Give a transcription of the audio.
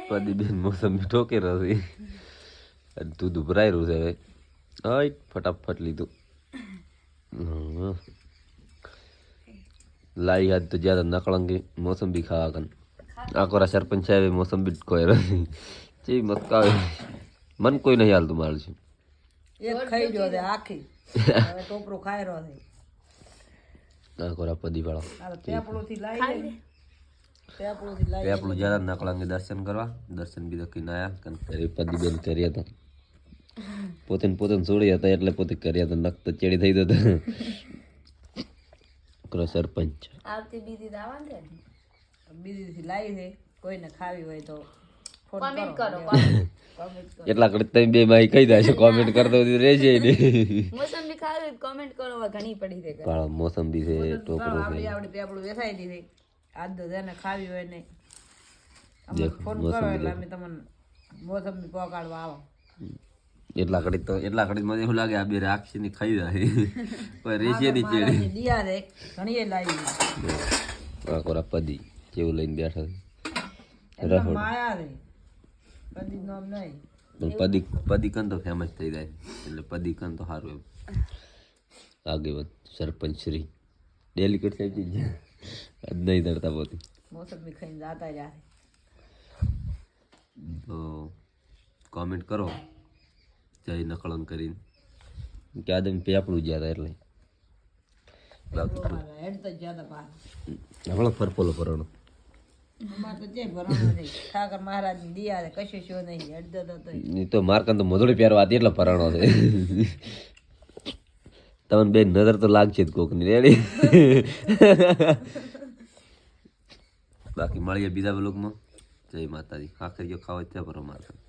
પ્રદીપબેન મોસંબી ઠોકી રહ્યો છે અને દૂધ ઉભરાઈ રહ્યું છે હવે હાઈ ફટાફટ લીધું लाई आज तो ज्यादा नकलंगे मौसम्बी खा कन आकोरा सरपंच साहेब मौसम्बी कोई रही ची मत का मन कोई नहीं हाल तुम्हारे से એક ખાઈ જો દે આખી હવે ટોપરો ખાઈ રહ્યો છે आकोरा पदी वाला આ પેપડો થી લાઈ પેપડો થી લાઈ पेपलू ज्यादा नकलंगे दर्शन करवा दर्शन भी तो किनाया कन तेरी पदी बेन કર્યા હતા પોતન છોડી હતા એટલે પોતે કર્યા હતા નક તો ચેડી થઈ જતો કરો સરપંચ આવતી બીજી દાવા દે બીજી થી લાઈ છે કોઈને ખાવી હોય તો કોમેન્ટ કરો એટલા કડી તમે બે માઈ કહી દેશો કોમેન્ટ કર દો રહેજે ને મોસંબી ખાવી કોમેન્ટ કરો ઘણી પડી છે પાળો મોસંબી છે ટોકરો છે આપડી પેપડું વેસાઈ દીધી આજ તો જેને ખાવી હોય ને અમને ફોન કરો એટલે અમે તમને મોસંબી પહોંચાડવા આવો એટલા કડી મને એવું લાગે આ બે રાખી ને ખાઈ જાય પણ રેજે ની ચેડી દિયા રે ઘણી લાવી આકોરા પદી કેવું લઈને બેઠા એમાં માયા રે પદી નામ નહીં પણ પદી કન તો ફેમસ થઈ જાય એટલે પદી કન તો સારું એમ આગેવાન સરપંચ શ્રી ડેલિકેટ સાહેબ જ નહીં ધરતા પોતી મોસંબી ખાઈને જાતા રહ્યા તો કોમેન્ટ કરો જય નકળન કરીને કે આદમ પેપડું જ્યાં એટલે હેડ તો જ્યાદા બહાર હમણાં ફરફોલો કરવાનો અમાર તો જે ભરવાનું નહીં ઠાકર મહારાજ ની દિયા રે કશું શું નહીં હેડ તો નહીં તો મારકન તો મધુડી પહેરવા હતી એટલે ફરાણો છે તમને બે નજર તો લાગશે જ કોકની રેડી બાકી મળીએ બીજા બ્લોગમાં જય માતાજી આખરી ખાવા ત્યાં પર મારતા